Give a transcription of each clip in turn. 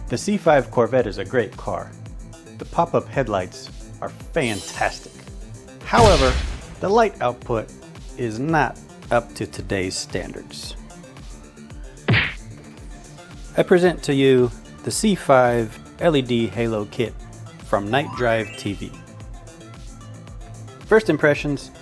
The C5 Corvette is a great car. The pop-up headlights are fantastic. However, the light output is not up to today's standards. I present to you the C5 LED Halo Kit from KnightDriveTv. First impressions,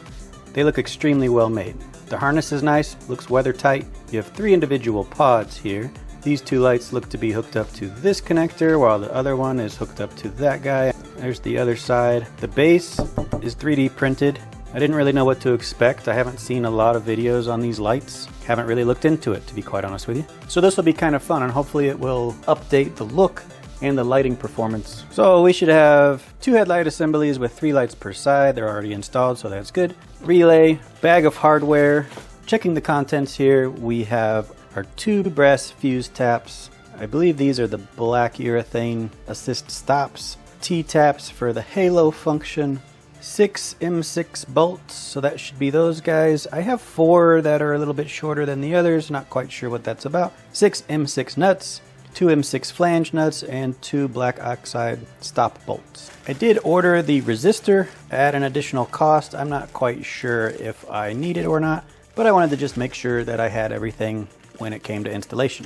they look extremely well made. The harness is nice, looks weather tight. You have 3 individual pods here. These 2 lights look to be hooked up to this connector while the other one is hooked up to that guy. There's the other side. The base is 3D printed. I didn't really know what to expect. I haven't seen a lot of videos on these lights. Haven't really looked into it, to be quite honest with you. So this will be kind of fun, and hopefully it will update the look and the lighting performance. So we should have 2 headlight assemblies with 3 lights per side. They're already installed, so that's good. Relay, bag of hardware. Checking the contents here, we have our 2 brass fuse taps. I believe these are the black urethane assist stops. T-taps for the halo function. 6 M6 bolts, so that should be those guys. I have 4 that are a little bit shorter than the others, not quite sure what that's about. 6 M6 nuts, 2 M6 flange nuts, and 2 black oxide stop bolts. I did order the resistor at an additional cost. I'm not quite sure if I need it or not, but I wanted to just make sure that I had everything when it came to installation.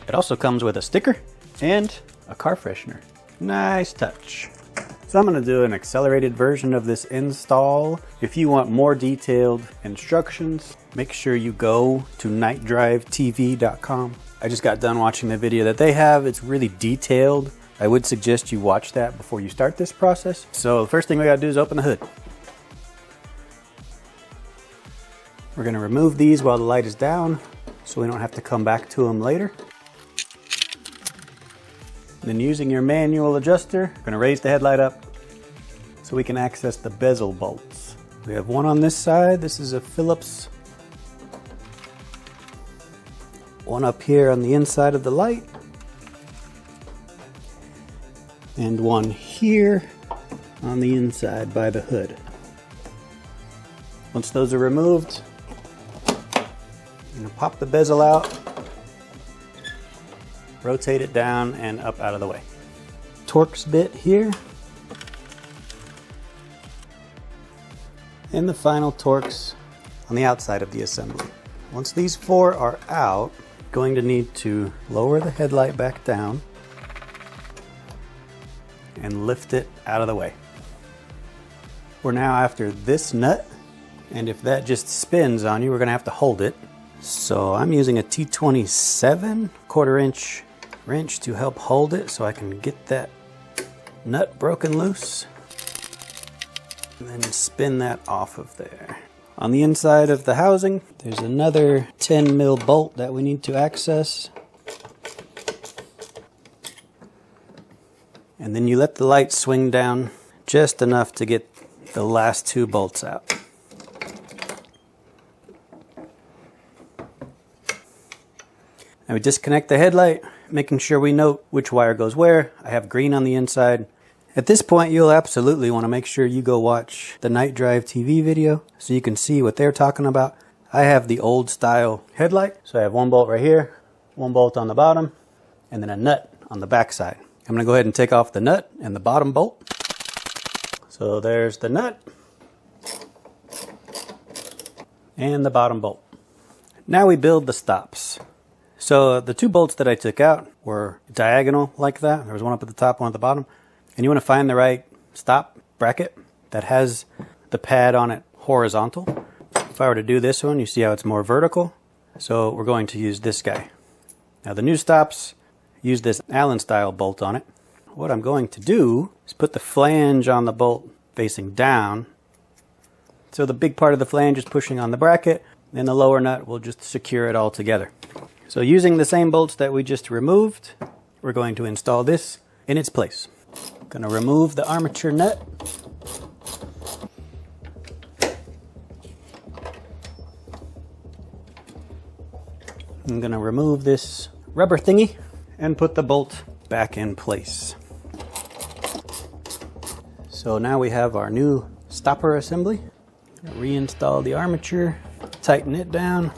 It also comes with a sticker and a car freshener. Nice touch. So I'm going to do an accelerated version of this install. If you want more detailed instructions, make sure you go to KnightDriveTv.com. I just got done watching the video that they have. It's really detailed. I would suggest you watch that before you start this process. So the first thing we got to do is open the hood. We're going to remove these while the light is down so we don't have to come back to them later. Then using your manual adjuster, we're going to raise the headlight up so we can access the bezel bolts. We have one on this side. This is a Phillips. One up here on the inside of the light. And one here on the inside by the hood. Once those are removed, I'm going to pop the bezel out. Rotate it down and up out of the way. Torx bit here. And the final Torx on the outside of the assembly. Once these 4 are out, going to need to lower the headlight back down and lift it out of the way. We're now after this nut, and if that just spins on you, we're going to have to hold it. So I'm using a T27 1/4" wrench to help hold it so I can get that nut broken loose and then spin that off of there. On the inside of the housing, there's another 10 mil bolt that we need to access. And then you let the light swing down just enough to get the last 2 bolts out. Now we disconnect the headlight, making sure we note which wire goes where. I have green on the inside. At this point, you'll absolutely want to make sure you go watch the KnightDriveTv video so you can see what they're talking about. I have the old style headlight, so I have 1 bolt right here, 1 bolt on the bottom, and then a nut on the back side. I'm going to go ahead and take off the nut and the bottom bolt. So there's the nut and the bottom bolt. Now we build the stops. So the 2 bolts that I took out were diagonal like that. There was one up at the top, one at the bottom. And you want to find the right stop bracket that has the pad on it horizontal. If I were to do this one, you see how it's more vertical. So we're going to use this guy. Now the new stops use this Allen style bolt on it. What I'm going to do is put the flange on the bolt facing down. So the big part of the flange is pushing on the bracket, and the lower nut will just secure it all together. So using the same bolts that we just removed, we're going to install this in its place. Going to remove the armature nut. I'm going to remove this rubber thingy and put the bolt back in place. So now we have our new stopper assembly. Reinstall the armature, tighten it down.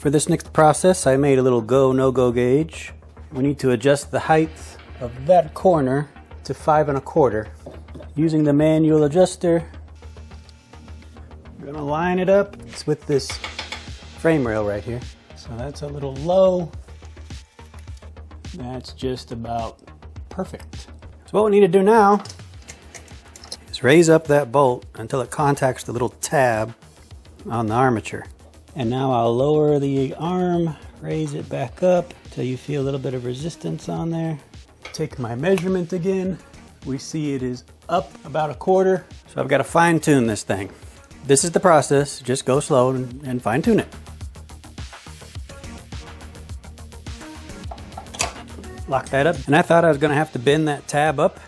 For this next process, I made a little go, no-go gauge. We need to adjust the height of that corner to 5 1/4. Using the manual adjuster, I'm gonna line it up. It's with this frame rail right here. So that's a little low. That's just about perfect. So what we need to do now is raise up that bolt until it contacts the little tab on the armature. And now I'll lower the arm, raise it back up till you feel a little bit of resistance on there. Take my measurement again. We see it is up about 1/4. So I've got to fine tune this thing. This is the process. Just go slow and fine tune it. Lock that up. And I thought I was going to have to bend that tab up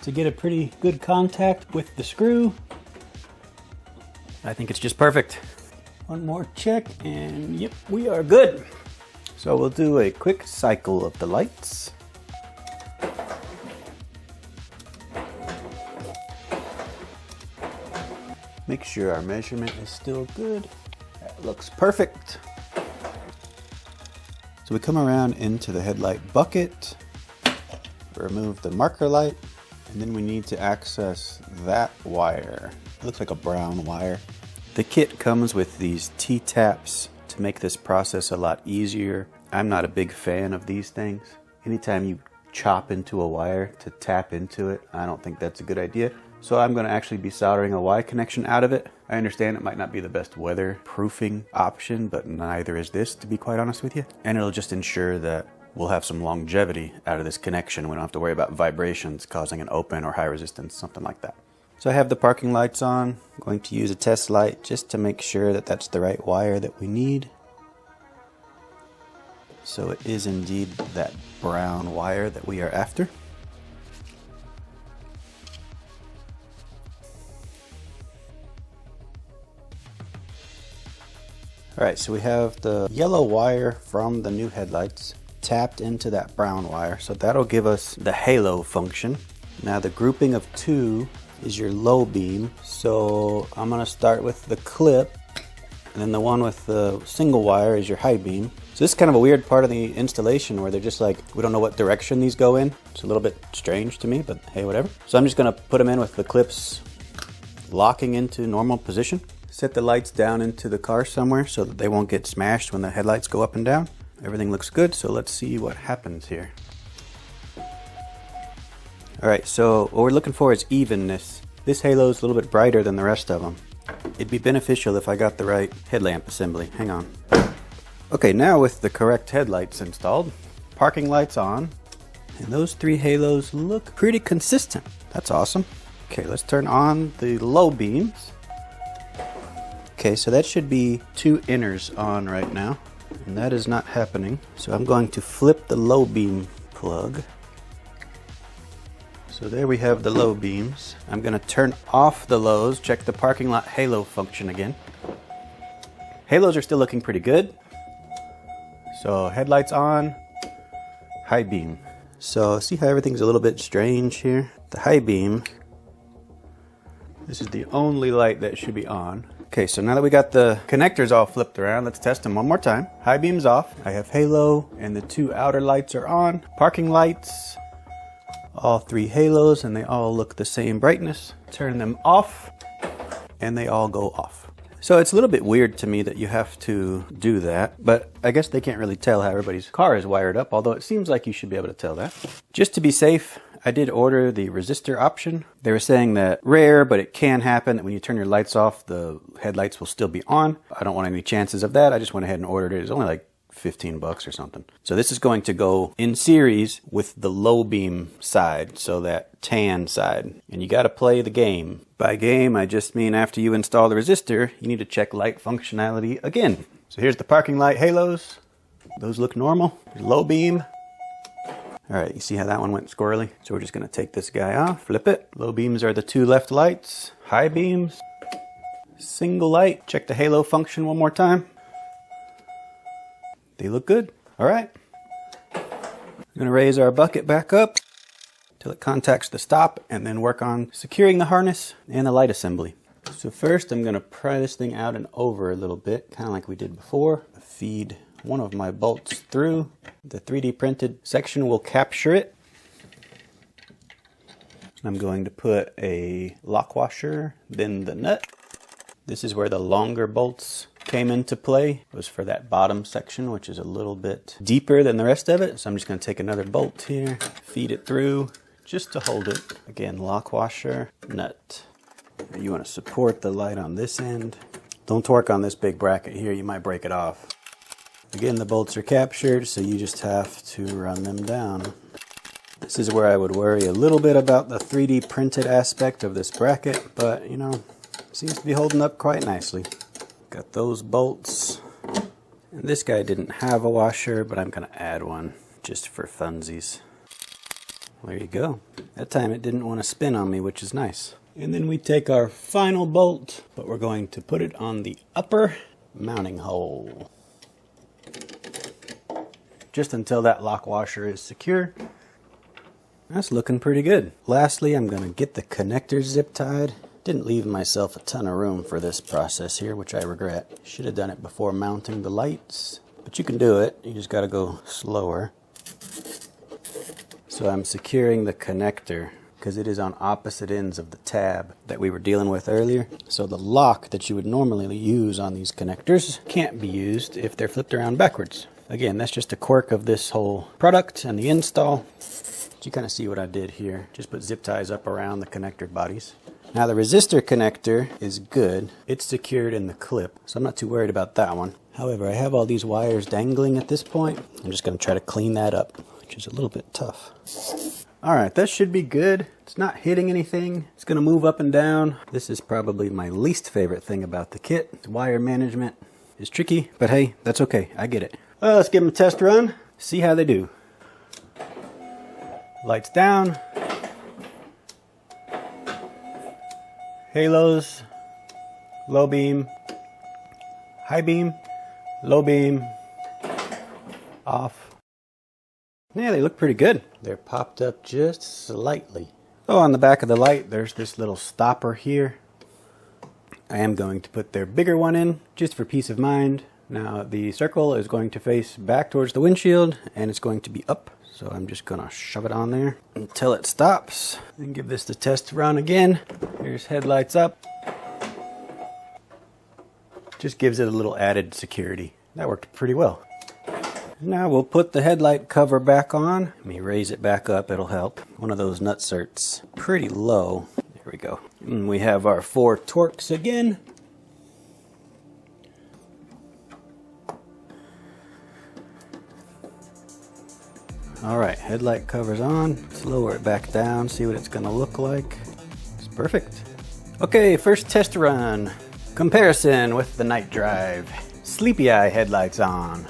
to get a pretty good contact with the screw. I think it's just perfect. One more check and yep, we are good. So we'll do a quick cycle of the lights. Make sure our measurement is still good. That looks perfect. So we come around into the headlight bucket, remove the marker light, and then we need to access that wire. It looks like a brown wire. The kit comes with these T-taps to make this process a lot easier. I'm not a big fan of these things. Anytime you chop into a wire to tap into it, I don't think that's a good idea. So I'm going to actually be soldering a Y connection out of it. I understand it might not be the best weatherproofing option, but neither is this, to be quite honest with you. And it'll just ensure that we'll have some longevity out of this connection. We don't have to worry about vibrations causing an open or high resistance, something like that. So I have the parking lights on. I'm going to use a test light just to make sure that that's the right wire that we need. So it is indeed that brown wire that we are after. Alright, so we have the yellow wire from the new headlights tapped into that brown wire. So that'll give us the halo function. Now the grouping of 2 is your low beam. So I'm going to start with the clip, and then the one with the single wire is your high beam. So this is kind of a weird part of the installation where they're just like, we don't know what direction these go in. It's a little bit strange to me, but hey, whatever. So I'm just going to put them in with the clips locking into normal position. Set the lights down into the car somewhere so that they won't get smashed when the headlights go up and down. Everything looks good, so let's see what happens here. Alright, so what we're looking for is evenness. This halo is a little bit brighter than the rest of them. It'd be beneficial if I got the right headlamp assembly. Hang on. Okay, now with the correct headlights installed, parking lights on, and those 3 halos look pretty consistent. That's awesome. Okay, let's turn on the low beams. Okay, so that should be 2 inners on right now, and that is not happening. So I'm going to flip the low beam plug. So there we have the low beams. I'm going to turn off the lows, check the parking lot halo function again. Halos are still looking pretty good. So headlights on, high beam. So see how everything's a little bit strange here? The high beam, this is the only light that should be on. Okay, so now that we got the connectors all flipped around, let's test them one more time. High beam's off. I have halo, and the 2 outer lights are on. Parking lights, all 3 halos, and they all look the same brightness. Turn them off, and they all go off. So it's a little bit weird to me that you have to do that, but I guess they can't really tell how everybody's car is wired up, although it seems like you should be able to tell that. Just to be safe, I did order the resistor option. They were saying that rare, but it can happen that when you turn your lights off, the headlights will still be on. I don't want any chances of that. I just went ahead and ordered it. It's only like 15 bucks or something. So this is going to go in series with the low beam side, so that tan side. And you got to play the game. By game, I just mean after you install the resistor, you need to check light functionality again. So here's the parking light halos. Those look normal. Low beam. Alright, you see how that one went squirrely? So we're just going to take this guy off, flip it. Low beams are the 2 left lights. High beams. Single light. Check the halo function one more time. They look good. Alright. We're going to raise our bucket back up till it contacts the stop, and then work on securing the harness and the light assembly. So first I'm going to pry this thing out and over a little bit, kind of like we did before. Feed one of my bolts through. The 3D printed section will capture it. I'm going to put a lock washer, then the nut. This is where the longer bolts came into play. It was for that bottom section, which is a little bit deeper than the rest of it. So I'm just going to take another bolt here, feed it through just to hold it. Again, lock washer, nut. You want to support the light on this end. Don't torque on this big bracket here, you might break it off. Again, the bolts are captured, so you just have to run them down. This is where I would worry a little bit about the 3D printed aspect of this bracket, but you know, seems to be holding up quite nicely. Got those bolts. And this guy didn't have a washer, but I'm going to add one just for funsies. There you go. That time it didn't want to spin on me, which is nice. And then we take our final bolt, but we're going to put it on the upper mounting hole. Just until that lock washer is secure. That's looking pretty good. Lastly, I'm going to get the connectors zip tied. Didn't leave myself a ton of room for this process here, which I regret. Should have done it before mounting the lights, but you can do it. You just got to go slower. So I'm securing the connector because it is on opposite ends of the tab that we were dealing with earlier. So the lock that you would normally use on these connectors can't be used if they're flipped around backwards. Again, that's just a quirk of this whole product and the install. You kind of see what I did here. Just put zip ties up around the connector bodies. Now the resistor connector is good. It's secured in the clip, so I'm not too worried about that one. However, I have all these wires dangling at this point. I'm just going to try to clean that up, which is a little bit tough. Alright, that should be good. It's not hitting anything. It's going to move up and down. This is probably my least favorite thing about the kit. Wire management is tricky, but hey, that's okay. I get it. Well, let's give them a test run. See how they do. Lights down. Halos. Low beam. High beam. Low beam. Off. Yeah, they look pretty good. They're popped up just slightly. Oh, on the back of the light, there's this little stopper here. I am going to put their bigger one in, just for peace of mind. Now, the circle is going to face back towards the windshield, and it's going to be up. So I'm just going to shove it on there until it stops. And give this the test run again. Here's headlights up. Just gives it a little added security. That worked pretty well. Now we'll put the headlight cover back on. Let me raise it back up, it'll help. One of those nut certs. Pretty low. There we go. And we have our 4 torques again. Alright, headlight cover's on. Let's lower it back down, see what it's going to look like. It's perfect. Okay, first test run. Comparison with the Night Drive. Sleepy Eye headlights on.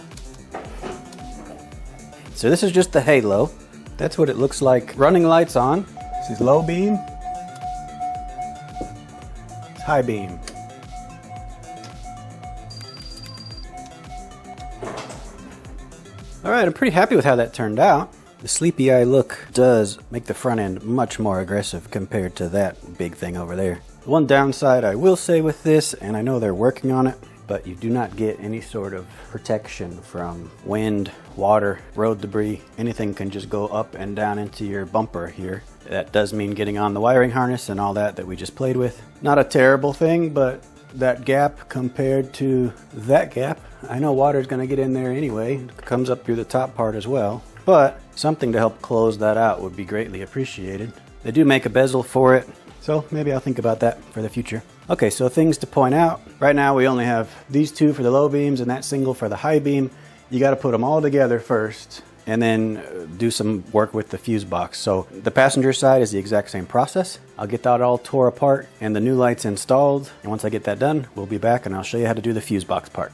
So this is just the halo. That's what it looks like running lights on. This is low beam. It's high beam. Alright, I'm pretty happy with how that turned out. The Sleepy Eye look does make the front end much more aggressive compared to that big thing over there. One downside I will say with this, and I know they're working on it, but you do not get any sort of protection from wind, water, road debris. Anything can just go up and down into your bumper here. That does mean getting on the wiring harness and all that we just played with. Not a terrible thing, but that gap compared to that gap, I know water's going to get in there anyway. It comes up through the top part as well. But something to help close that out would be greatly appreciated. They do make a bezel for it, so maybe I'll think about that for the future. Okay, so things to point out. Right now we only have these 2 for the low beams and that single for the high beam. You got to put them all together first and then do some work with the fuse box. So the passenger side is the exact same process. I'll get that all tore apart and the new lights installed. And once I get that done, we'll be back and I'll show you how to do the fuse box part.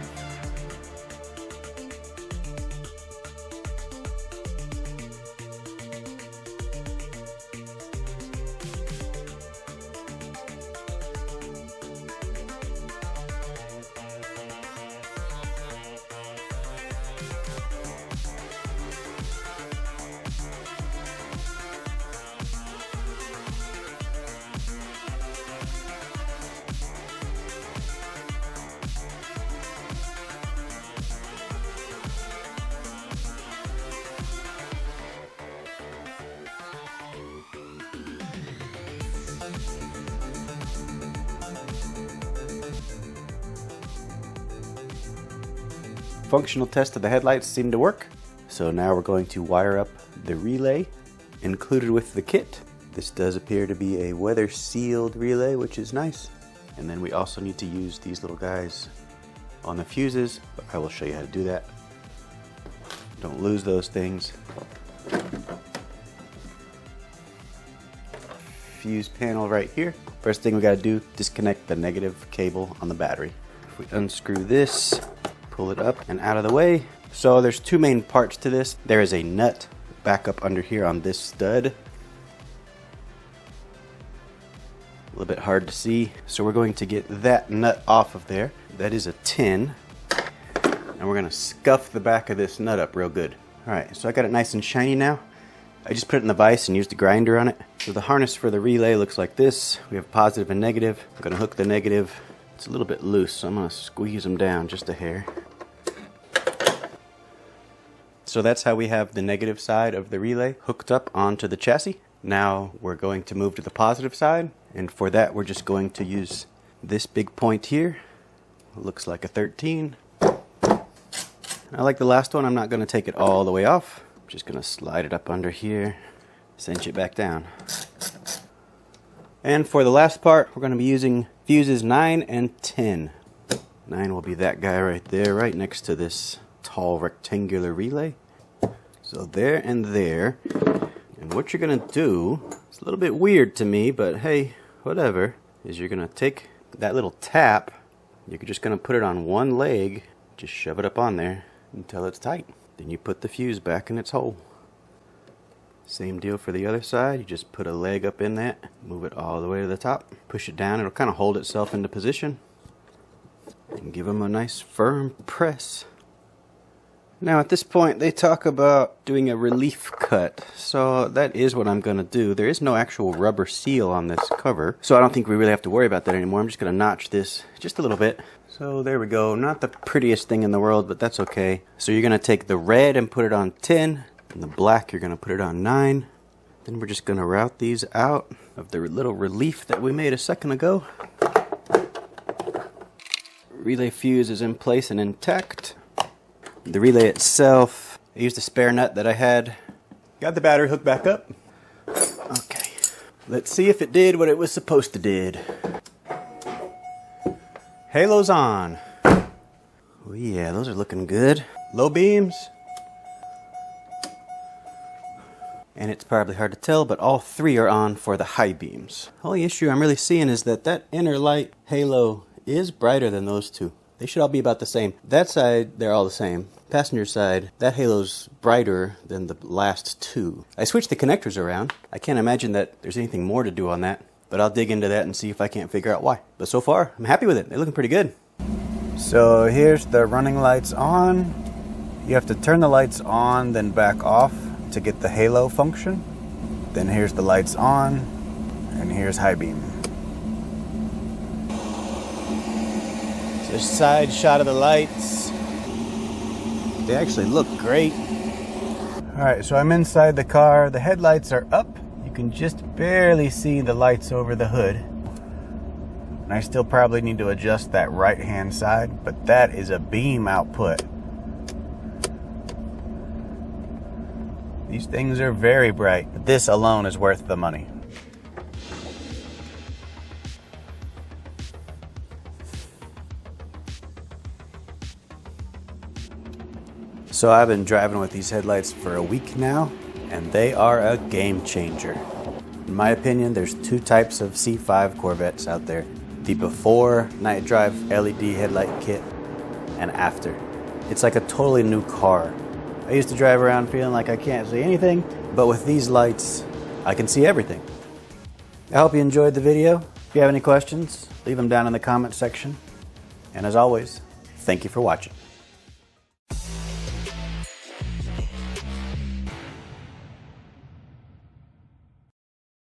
functional test of the headlights seemed to work. So now we're going to wire up the relay included with the kit. This does appear to be a weather sealed relay, which is nice. And then we also need to use these little guys on the fuses, but I will show you how to do that. Don't lose those things. Fuse panel right here. First thing we got to do, disconnect the negative cable on the battery. If we unscrew this, pull it up and out of the way. So there's two main parts to this. There is a nut back up under here on this stud. A little bit hard to see. So we're going to get that nut off of there. That is a 10. And we're gonna scuff the back of this nut up real good. All right, so I got it nice and shiny now. I just put it in the vise and used a grinder on it. So the harness for the relay looks like this. We have positive and negative. I'm gonna hook the negative. It's a little bit loose, so I'm gonna squeeze them down just a hair. So that's how we have the negative side of the relay hooked up onto the chassis. Now we're going to move to the positive side, and for that we're just going to use this big point here. It looks like a 13. I like the last one, I'm not going to take it all the way off. I'm just going to slide it up under here, cinch it back down. And for the last part, we're going to be using fuses 9 and 10. 9 will be that guy right there, right next to this tall rectangular relay. So there and there. And what you're going to do, it's a little bit weird to me, but hey, whatever, is you're going to take that little tap, you're just going to put it on one leg, just shove it up on there until it's tight. Then you put the fuse back in its hole. Same deal for the other side. You just put a leg up in that, move it all the way to the top, push it down. It'll kind of hold itself into position and give them a nice firm press. Now at this point they talk about doing a relief cut, so that is what I'm going to do. There is no actual rubber seal on this cover, so I don't think we really have to worry about that anymore. I'm just going to notch this just a little bit. So there we go. Not the prettiest thing in the world, but that's okay. So you're going to take the red and put it on 10, and the black you're going to put it on 9. Then we're just going to route these out of the little relief that we made a second ago. Relay fuse is in place and intact. The relay itself, I used a spare nut that I had. Got the battery hooked back up. Okay, let's see if it did what it was supposed to did. Halo's on. Oh yeah, those are looking good. Low beams. And it's probably hard to tell, but all three are on for the high beams. Only issue I'm really seeing is that inner light halo is brighter than those two. They should all be about the same. That side, they're all the same. Passenger side, that halo's brighter than the last two. I switched the connectors around. I can't imagine that there's anything more to do on that, but I'll dig into that and see if I can't figure out why. But so far, I'm happy with it. They're looking pretty good. So here's the running lights on. You have to turn the lights on, then back off to get the halo function. Then here's the lights on, and here's high beam. So side shot of the lights. They actually look great. Alright, so I'm inside the car. The headlights are up. You can just barely see the lights over the hood. And I still probably need to adjust that right hand side, but that is a beam output. These things are very bright, but this alone is worth the money. So I've been driving with these headlights for a week now, and they are a game changer. In my opinion, there's two types of C5 Corvettes out there. The before Night Drive LED headlight kit and after. It's like a totally new car. I used to drive around feeling like I can't see anything, but with these lights, I can see everything. I hope you enjoyed the video. If you have any questions, leave them down in the comment section. And as always, thank you for watching.